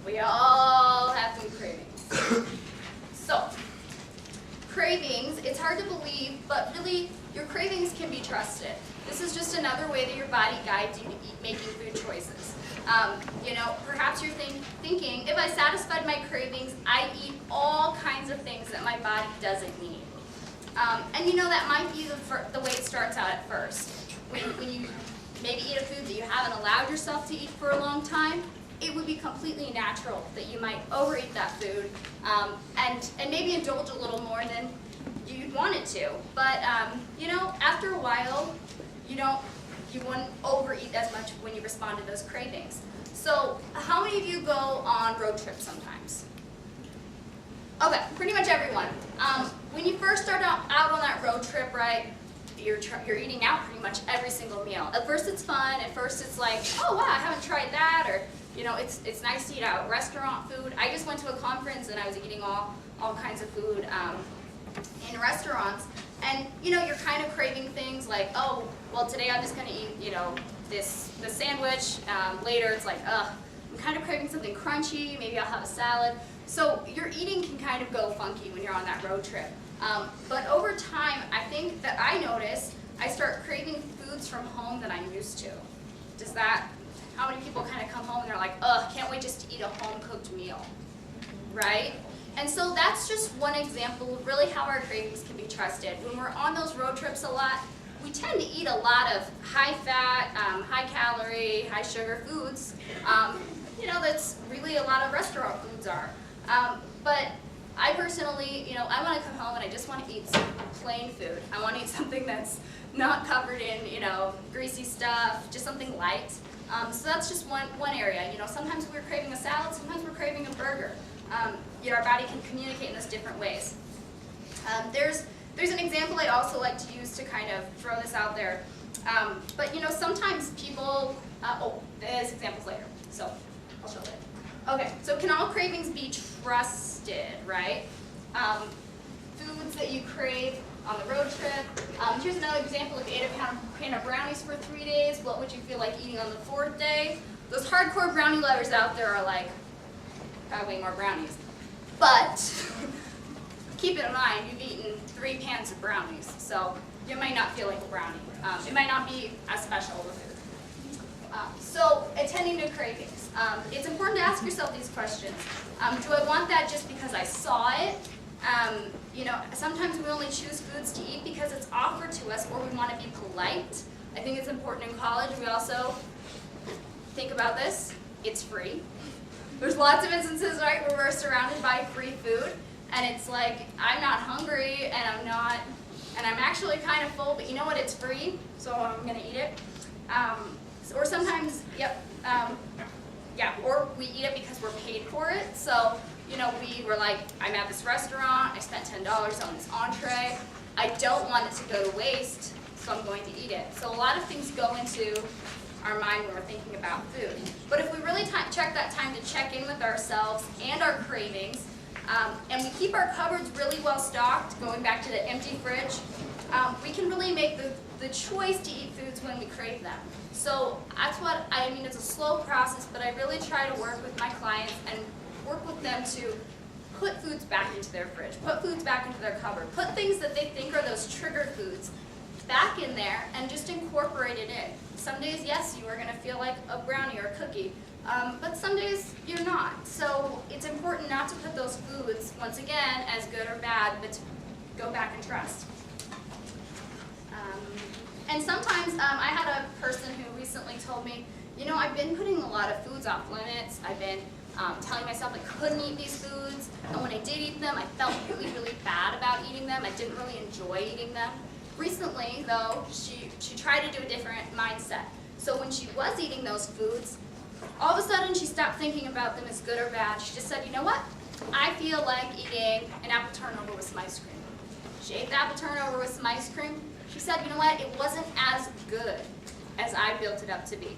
We all have food cravings. So, cravings, it's hard to believe, but really, your cravings can be trusted. This is just another way that your body guides you to making food choices. Perhaps you're thinking, if I satisfied my cravings, I eat all kinds of things that my body doesn't need. That might be the way it starts out at first. When you maybe eat a food that you haven't allowed yourself to eat for a long time, it would be completely natural that you might overeat that food and maybe indulge a little more than you'd want it to. But, after a while, you wouldn't overeat as much when you respond to those cravings. So how many of you go on road trips sometimes? Okay, pretty much everyone. When you first start out on that road trip, right, you're eating out pretty much every single meal. At first it's fun, at first it's like, oh wow, I haven't tried that, or it's nice to eat out restaurant food. I just went to a conference and I was eating all kinds of food in restaurants, and you're kind of craving things like, oh, well today I'm just gonna eat this sandwich. Later it's like, I'm kind of craving something crunchy. Maybe I'll have a salad. So your eating can kind of go funky when you're on that road trip. But over time, I think that I notice I start craving foods from home that I'm used to. How many people kind of come home and they're like, can't wait just to eat a home-cooked meal, right? And so that's just one example of really how our cravings can be trusted. When we're on those road trips a lot, we tend to eat a lot of high-fat, high-calorie, high-sugar foods. That's really a lot of restaurant foods are. But I personally, I want to come home and I just want to eat some plain food. I want to eat something that's not covered in, greasy stuff, just something light. So that's just one area. Sometimes we're craving a salad, sometimes we're craving a burger. Our body can communicate in those different ways. There's an example I also like to use to kind of throw this out there. But sometimes people, there's examples later, so I'll show it. Okay, so can all cravings be trusted, right? Foods that you crave on the road trip. Here's another example. If you ate a pan of brownies for 3 days, what would you feel like eating on the 4th day? Those hardcore brownie lovers out there are like, probably more brownies. But keep it in mind, you've eaten 3 pans of brownies, so you might not feel like a brownie. It might not be as special of a food. So attending to cravings. it's important to ask yourself these questions. Do I want that just because I saw it? You know, sometimes we only choose foods to eat because it's offered to us or we want to be polite. I think it's important in college. We also think about this. It's free. There's lots of instances, right, where we're surrounded by free food, and it's like, I'm not hungry, and I'm actually kind of full, but you know what, it's free, so I'm gonna eat it. Or sometimes, or we eat it because we're paid for it. So, you know, we were like, I'm at this restaurant, I spent $10 on this entree, I don't want it to go to waste, so I'm going to eat it. So a lot of things go into our mind when we're thinking about food. But if we really check that time to check in with ourselves and our cravings, and we keep our cupboards really well stocked, going back to the empty fridge, we can really make the choice to eat foods when we crave them. So that's what, I mean, it's a slow process, but I really try to work with my clients and work with them to put foods back into their fridge, put foods back into their cupboard, put things that they think are those trigger foods back in there and just incorporate it in. Some days, yes, you are going to feel like a brownie or a cookie, but some days you're not. So it's important not to put those foods, once again, as good or bad, but to go back and trust. And sometimes I had a person who recently told me, you know, I've been putting a lot of foods off limits. I've been telling myself I couldn't eat these foods, and when I did eat them, I felt really, really bad about eating them. I didn't really enjoy eating them. Recently, though, she tried to do a different mindset. So when she was eating those foods, all of a sudden she stopped thinking about them as good or bad. She just said, you know what? I feel like eating an apple turnover with some ice cream. She ate the apple turnover with some ice cream. She said, you know what? It wasn't as good as I built it up to be.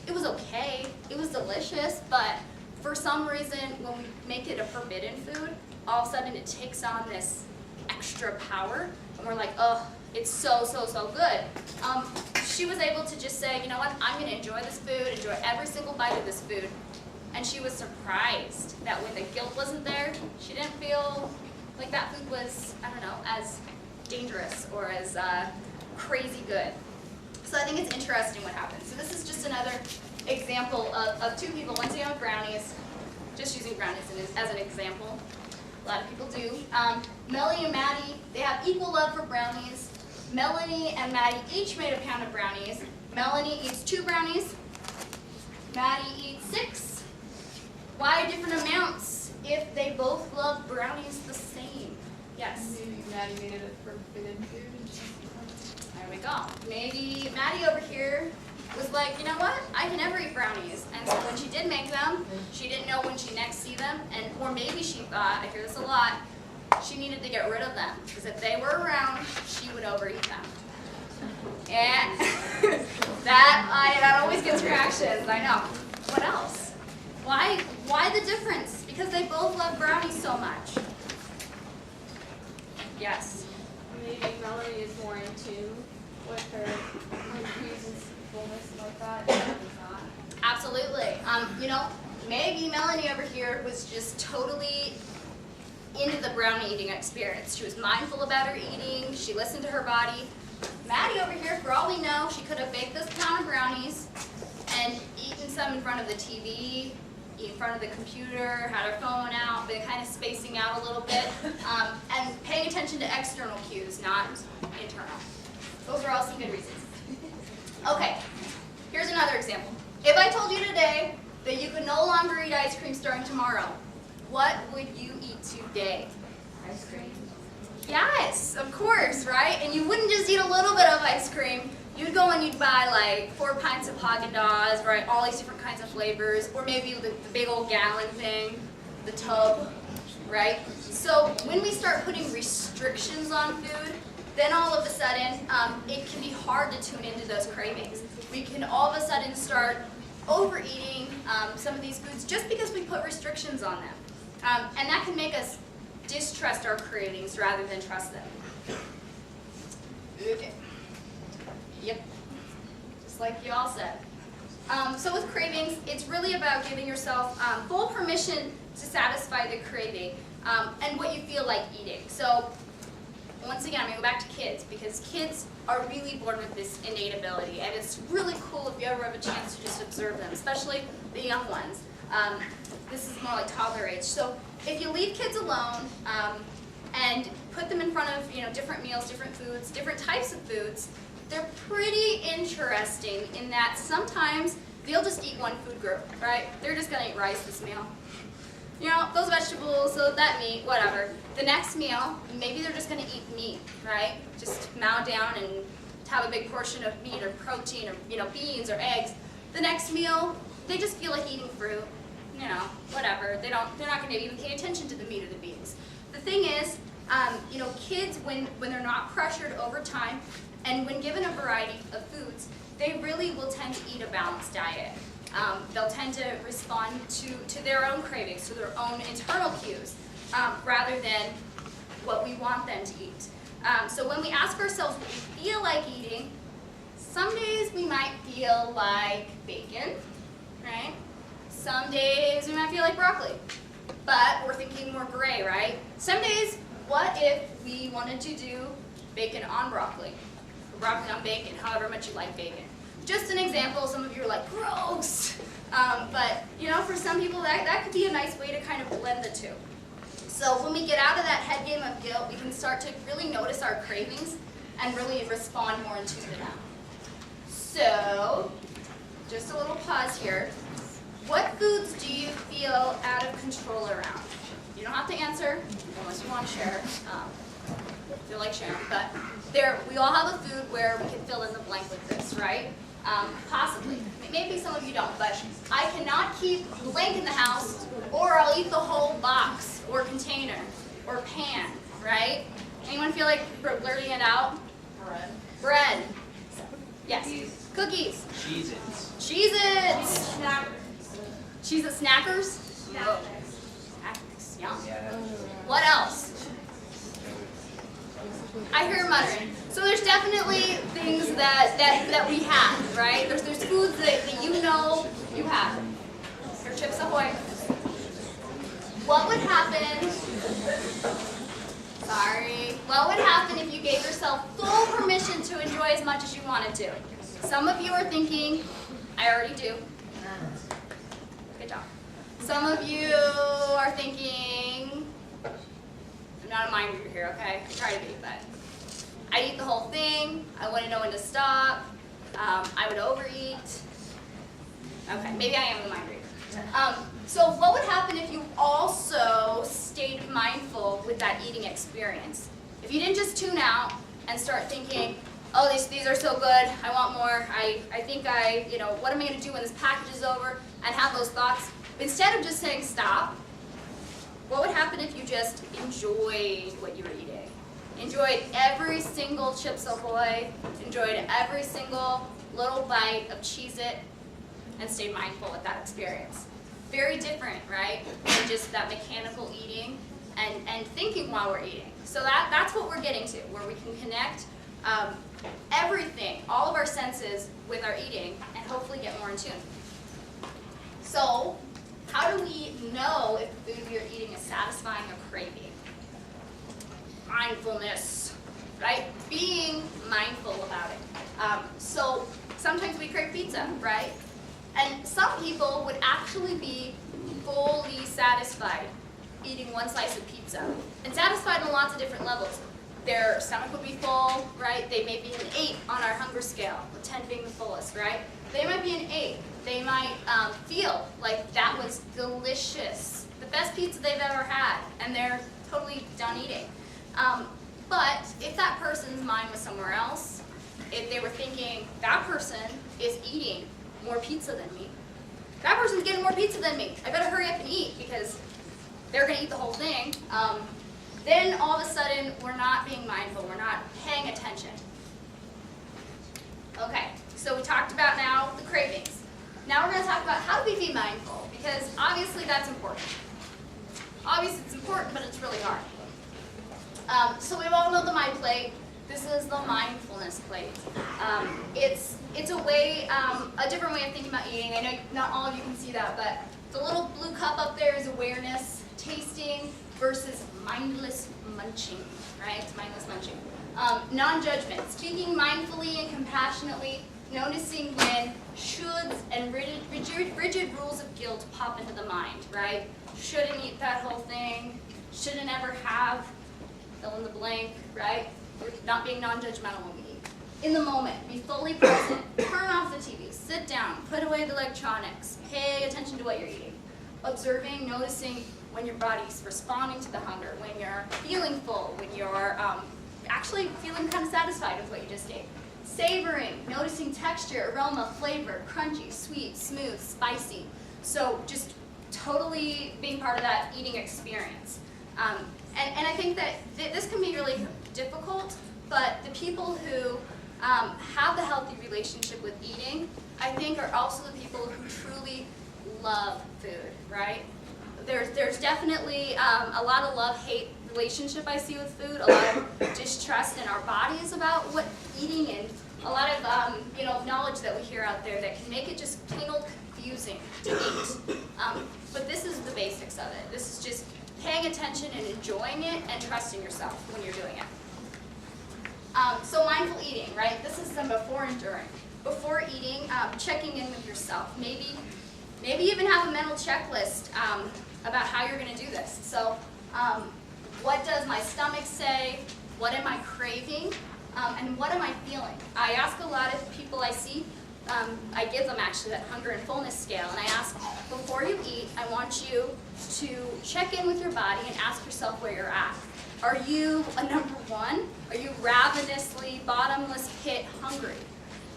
It was okay. It was delicious, but for some reason, when we make it a forbidden food, all of a sudden it takes on this extra power, and we're like, oh, it's so, so, so good. She was able to just say, you know what, I'm going to enjoy this food, enjoy every single bite of this food. And she was surprised that when the guilt wasn't there, she didn't feel like that food was, I don't know, as dangerous or as crazy good. So I think it's interesting what happens. So this is just another example of two people, once again with brownies, just using brownies as an example. A lot of people do. Melanie and Maddie, they have equal love for brownies. Melanie and Maddie each made a pound of brownies. Melanie eats 2 brownies. Maddie eats 6. Why different amounts if they both love brownies the same? Yes? Maybe Maddie made it a forbidden food. There we go. Maybe Maddie over here was like, you know what? I can never eat brownies. And so when she did make them, she didn't know when she next see them, or maybe she thought, I hear this a lot, she needed to get rid of them, because if they were around, she would overeat them. And that always gets reactions, I know. What else? Why the difference? Because they both love brownies so much. Yes? Maybe Melanie is more in tune with her views and fullness like that, and Maddie's not. Absolutely. You know, maybe Melanie over here was just totally into the brownie eating experience. She was mindful about her eating. She listened to her body. Maddie over here, for all we know, she could have baked this pound of brownies and eaten some in front of the TV, in front of the computer, had her phone out, been kind of spacing out a little bit, and paying attention to external cues, not internal. Those are all some good reasons. Okay, here's another example. If I told you today that you could no longer eat ice cream starting tomorrow, what would you eat today? Ice cream. Yes, of course, right? And you wouldn't just eat a little bit of ice cream. You'd go and you'd buy like 4 pints of Haagen-Dazs, right? All these different kinds of flavors, or maybe the big old gallon thing, the tub, right? So when we start putting restrictions on food, then all of a sudden it can be hard to tune into those cravings. We can all of a sudden start overeating some of these foods just because we put restrictions on them. And that can make us distrust our cravings rather than trust them. Okay. Yep. Just like you all said. So with cravings, it's really about giving yourself full permission to satisfy the craving and what you feel like eating. So once again, I'm gonna go back to kids, because kids are really born with this innate ability, and it's really cool if you ever have a chance to just observe them, especially the young ones. This is more like toddler age. So if you leave kids alone and put them in front of different meals, different foods, different types of foods, they're pretty interesting in that sometimes they'll just eat one food group, right? They're just gonna eat rice this meal. Those vegetables, so that meat, whatever. The next meal, maybe they're just gonna eat meat, right? Just mow down and have a big portion of meat or protein or beans or eggs. The next meal, they just feel like eating fruit, whatever. They're not gonna even pay attention to the meat or the beans. The thing is, kids, when they're not pressured over time, and when given a variety of foods, they really will tend to eat a balanced diet. They'll tend to respond to their own cravings, to their own internal cues, rather than what we want them to eat. So when we ask ourselves what we feel like eating, some days we might feel like bacon, right? Some days we might feel like broccoli, but we're thinking more gray, right? Some days, what if we wanted to do bacon on broccoli, or broccoli on bacon, however much you like bacon? Just an example, some of you are like, gross, but for some people that could be a nice way to kind of blend the two. So when we get out of that head game of guilt, we can start to really notice our cravings and really respond more in tune to them. So, just a little pause here. What foods do you feel out of control around? You don't have to answer unless you want to share. Feel like sharing, but we all have a food where we can fill in the blank with this, right? Possibly. Maybe some of you don't, but I cannot keep blank in the house, or I'll eat the whole box, or container, or pan, right? Anyone feel like blurting it out? Bread. Yes. Cookies. Cheez-Its. Cheez-Its. Cheez-It snackers? No. Snacks. Yum. Yeah. What else? I hear muttering. So there's definitely things that we have, right? There's foods that you have. Your Chips Ahoy. What would happen? Sorry. What would happen if you gave yourself full permission to enjoy as much as you wanted to? Some of you are thinking, I already do. Good job. Some of you are thinking, I'm not a mind reader here, okay? I try to be, but I eat the whole thing. I wouldn't know when to stop. I would overeat. Okay, maybe I am a mind reader. So what would happen if you also stayed mindful with that eating experience? If you didn't just tune out and start thinking, oh, these are so good, I want more, I think what am I gonna do when this package is over, and have those thoughts. Instead of just saying stop, what would happen if you just enjoyed what you were eating? Enjoyed every single Chips Ahoy, enjoyed every single little bite of Cheez-It, and stayed mindful with that experience. Very different, right, than just that mechanical eating and thinking while we're eating. So that's what we're getting to, where we can connect everything, all of our senses with our eating, and hopefully get more in tune. So, how do we know if the food we are eating is satisfying a craving? Mindfulness, right? Being mindful about it. So, sometimes we crave pizza, right? And some people would actually be fully satisfied eating one slice of pizza. And satisfied on lots of different levels. Their stomach would be full, right? They may be an 8 on our hunger scale, with 10 being the fullest, right? They might be an 8. They might feel like that was delicious, the best pizza they've ever had, and they're totally done eating. But if that person's mind was somewhere else, if they were thinking, that person is eating more pizza than me, that person's getting more pizza than me, I better hurry up and eat because they're going to eat the whole thing, then all of a sudden we're not being mindful, we're not paying attention. Okay, so we talked about now the cravings. Now we're going to talk about how do we be mindful, because obviously that's important. Obviously it's important, but it's really hard. So we all know the Mind Plate. This is the mindfulness plate. It's a way, a different way of thinking about eating. I know not all of you can see that, but the little blue cup up there is awareness, tasting versus mindless munching, right? Mindless munching. Non-judgment, speaking mindfully and compassionately, noticing when shoulds and rigid rules of guilt pop into the mind, right? Shouldn't eat that whole thing, shouldn't ever have, fill in the blank, right? We're not being non-judgmental when we eat. In the moment, be fully present, turn off the TV, sit down, put away the electronics, pay attention to what you're eating. Observing, noticing when your body's responding to the hunger, when you're feeling full, when you're actually feeling kind of satisfied with what you just ate. Savoring, noticing texture, aroma, flavor, crunchy, sweet, smooth, spicy. So just totally being part of that eating experience. And I think that this can be really difficult, but the people who have the healthy relationship with eating, I think are also the people who truly love food, right? There's definitely a lot of love-hate relationship I see with food, a lot of distrust in our bodies about what eating, and a lot of knowledge that we hear out there that can make it just plain old confusing to eat. But this is the basics of it. This is just paying attention and enjoying it and trusting yourself when you're doing it. So mindful eating, right? This is some before and during. Before eating, checking in with yourself. Maybe even have a mental checklist about how you're going to do this. So what does my stomach say? What am I craving? And what am I feeling? I ask a lot of people I see, I give them actually that hunger and fullness scale, and I ask, before you eat, I want you to check in with your body and ask yourself where you're at. Are you a number 1? Are you ravenously, bottomless pit hungry?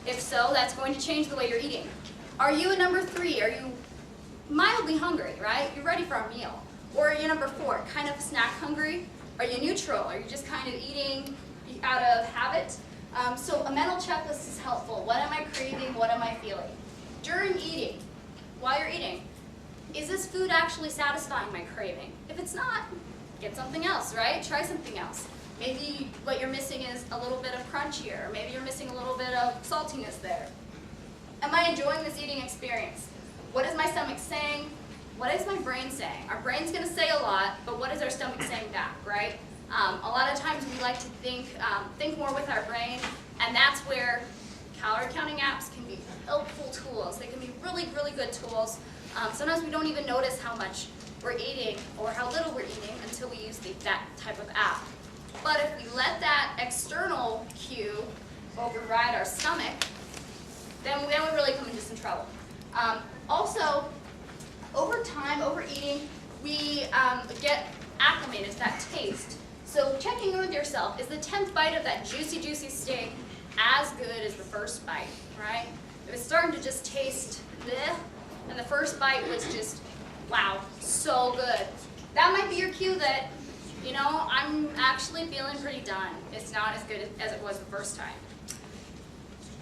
If so, that's going to change the way you're eating. Are you a number 3? Are you mildly hungry, right? You're ready for a meal. Or are you number 4, kind of snack hungry? Are you neutral? Are you just kind of eating out of habit? So a mental checklist is helpful. What am I craving? What am I feeling? During eating, while you're eating, is this food actually satisfying my craving? If it's not, get something else, right? Try something else. Maybe what you're missing is a little bit of crunch here. Maybe you're missing a little bit of saltiness there. Am I enjoying this eating experience? What is my stomach saying? What is my brain saying? Our brain's going to say a lot, but what is our stomach saying back, right? A lot of times we like to think more with our brain, and that's where calorie counting apps can be helpful tools. They can be really, really good tools. Sometimes we don't even notice how much we're eating or how little we're eating until we use that type of app. But if we let that external cue override our stomach, then we really come into some trouble. Also, over time, overeating, we get acclimated to that taste. So checking in with yourself, is the 10th bite of that juicy, juicy steak as good as the first bite, right? If it's starting to just taste bleh, and the first bite was just, wow, so good, that might be your cue that, I'm actually feeling pretty done. It's not as good as it was the first time.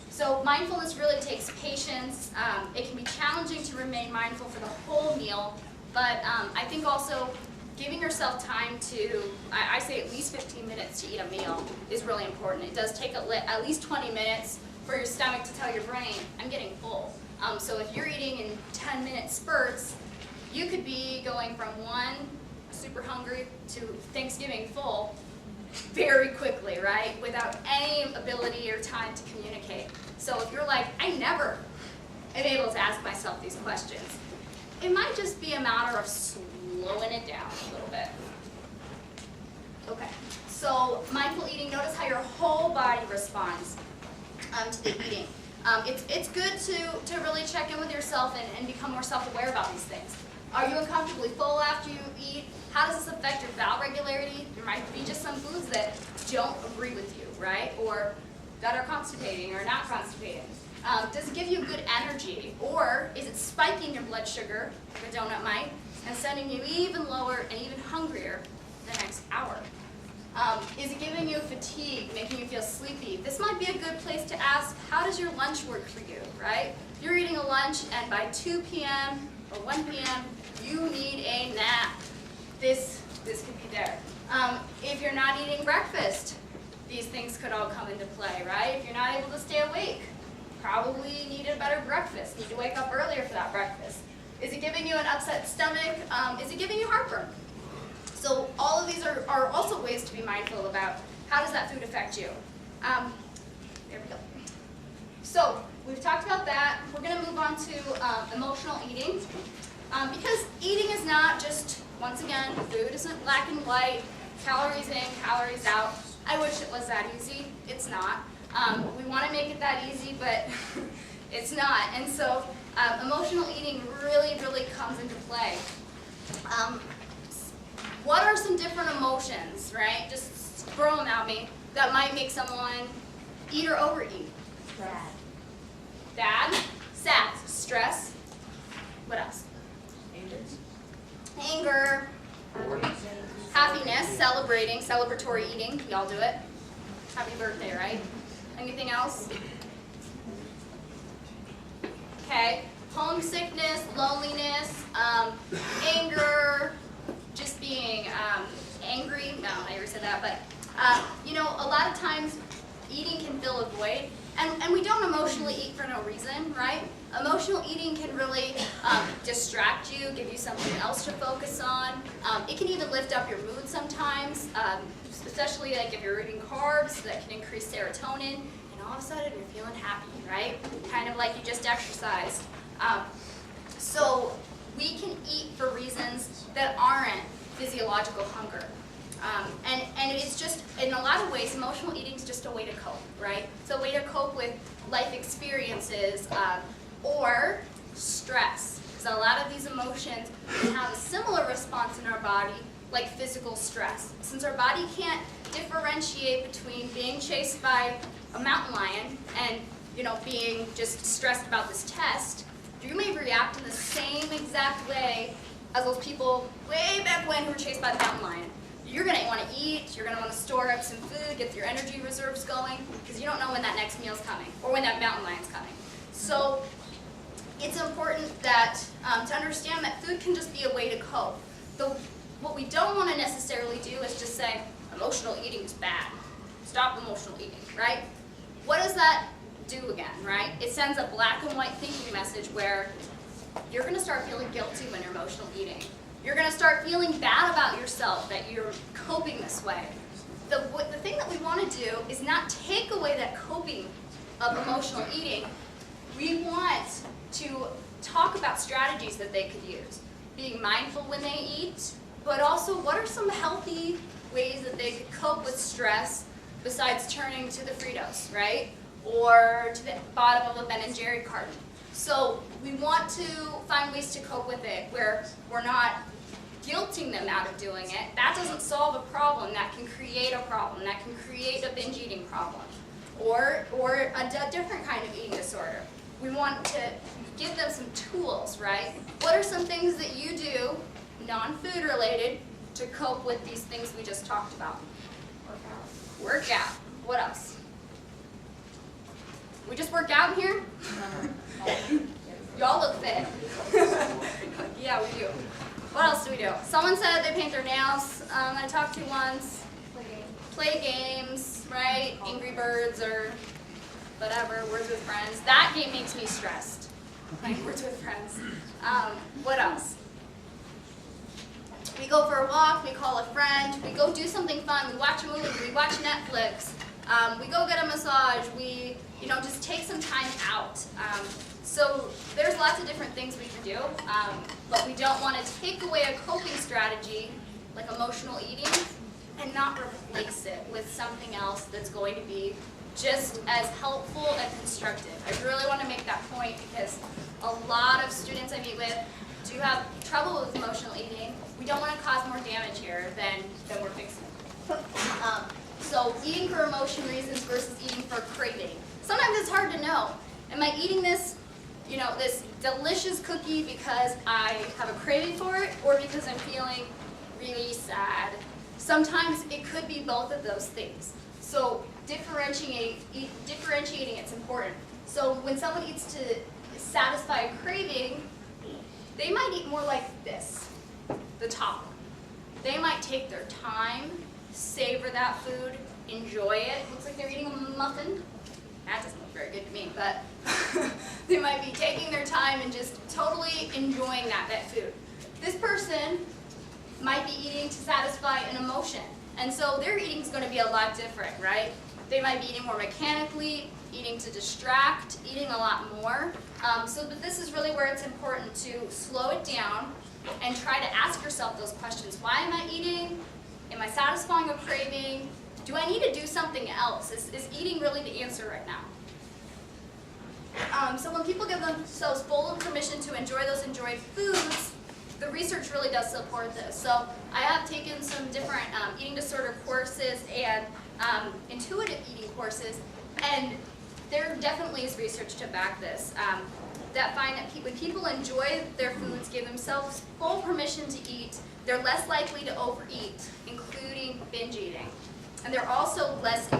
So mindfulness really takes patience. It can be challenging to remain mindful for the whole meal, but I think also giving yourself time to, I say at least 15 minutes to eat a meal is really important. It does take at least 20 minutes for your stomach to tell your brain, I'm getting full. So if you're eating in 10-minute spurts, you could be going from one super hungry to Thanksgiving full very quickly, right? Without any ability or time to communicate. So if you're like, I never am able to ask myself these questions, it might just be a matter of slowing it down a little bit. Okay, so mindful eating, notice how your whole body responds to the eating. It's good to really check in with yourself and become more self-aware about these things. Are you uncomfortably full after you eat? How does this affect your bowel regularity? There might be just some foods that don't agree with you, right? Or that are constipating or not constipating. Does it give you good energy? Or is it spiking your blood sugar, like a donut might, and sending you even lower and even hungrier the next hour? Is it giving you fatigue, making you feel sleepy? This might be a good place to ask, how does your lunch work for you, right? You're eating a lunch and by 2 p.m. or 1 p.m., you need a nap. This could be there. If you're not eating breakfast, these things could all come into play, right? If you're not able to stay awake, probably need a better breakfast. Need to wake up earlier for that breakfast. Is it giving you an upset stomach? Is it giving you heartburn? So all of these are also ways to be mindful about how does that food affect you. There we go. So we've talked about that. We're going to move on to emotional eating. Because eating is not just, once again, food isn't black and white, calories in, calories out. I wish it was that easy. It's not. We want to make it that easy, but it's not. And so emotional eating really, really comes into play. What are some different emotions, right? Just throw them at me that might make someone eat or overeat. Bad, sad, stress. What else? Anger, happiness, celebrating, celebratory eating. We all do it. Happy birthday, right? Anything else? Okay. Homesickness, loneliness, anger, just being angry. No, I already said that. But you know, a lot of times eating can fill a void. And we don't emotionally eat for no reason, right? Emotional eating can really distract you, give you something else to focus on. It can even lift up your mood sometimes, especially like if you're eating carbs, that can increase serotonin, and all of a sudden you're feeling happy, right? Kind of like you just exercised. So we can eat for reasons that aren't physiological hunger. And it's just, in a lot of ways, emotional eating is just a way to cope, right? It's a way to cope with life experiences or stress. Because a lot of these emotions can have a similar response in our body, like physical stress. Since our body can't differentiate between being chased by a mountain lion and, you know, being just stressed about this test, you may react in the same exact way as those people way back when who were chased by the mountain lion. You're going to want to eat, you're going to want to store up some food, get your energy reserves going, because you don't know when that next meal's coming, or when that mountain lion's coming. So it's important that to understand that food can just be a way to cope. What we don't want to necessarily do is just say, emotional eating is bad. Stop emotional eating, right? What does that do again, right? It sends a black and white thinking message where you're going to start feeling guilty when you're emotional eating. You're going to start feeling bad about yourself that you're coping this way. The thing that we want to do is not take away that coping of emotional eating. We want to talk about strategies that they could use. Being mindful when they eat, but also what are some healthy ways that they could cope with stress besides turning to the Fritos, right? Or to the bottom of a Ben & Jerry carton. So we want to find ways to cope with it where we're not guilting them out of doing it. That doesn't solve a problem. That can create a problem. That can create a binge eating problem or a different kind of eating disorder. We want to give them some tools, right? What are some things that you do, non-food related, to cope with these things we just talked about? Work out. What else? We just work out in here? Y'all look fit. Yeah, we do. What else do we do? Someone said they paint their nails. I talked to once. Play games, right? Angry Birds or whatever, Words with Friends. That game makes me stressed. Playing Words with Friends. What else? We go for a walk, we call a friend, we go do something fun, we watch a movie, we watch Netflix, we go get a massage, we just take some time out. So there's lots of different things we can do, but we don't want to take away a coping strategy like emotional eating and not replace it with something else that's going to be just as helpful and constructive. I really want to make that point because a lot of students I meet with do have trouble with emotional eating. We don't want to cause more damage here than we're fixing. So eating for emotion reasons versus eating for craving. Sometimes it's hard to know. Am I eating this, this delicious cookie because I have a craving for it or because I'm feeling really sad? Sometimes it could be both of those things. So differentiating it's important. So when someone eats to satisfy a craving, they might eat more like this, the top one. They might take their time, savor that food, enjoy it. Looks like they're eating a muffin. That doesn't look very good to me, but they might be taking their time and just totally enjoying that food. This person might be eating to satisfy an emotion. And so their eating is going to be a lot different, right? They might be eating more mechanically, eating to distract, eating a lot more. But this is really where it's important to slow it down and try to ask yourself those questions. Why am I eating? Am I satisfying a craving? Do I need to do something else? Is eating really the answer right now? So when people give themselves full permission to enjoy those enjoyed foods, the research really does support this. So I have taken some different eating disorder courses and intuitive eating courses, and there definitely is research to back this. That find that when people enjoy their foods, give themselves full permission to eat, they're less likely to overeat, including binge eating. And they're also less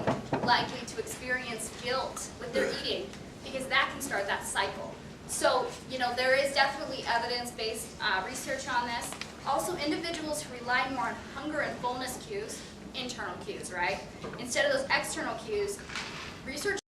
likely to experience guilt with their eating, because that can start that cycle. So, there is definitely evidence-based research on this. Also, individuals who rely more on hunger and fullness cues, internal cues, right? Instead of those external cues, research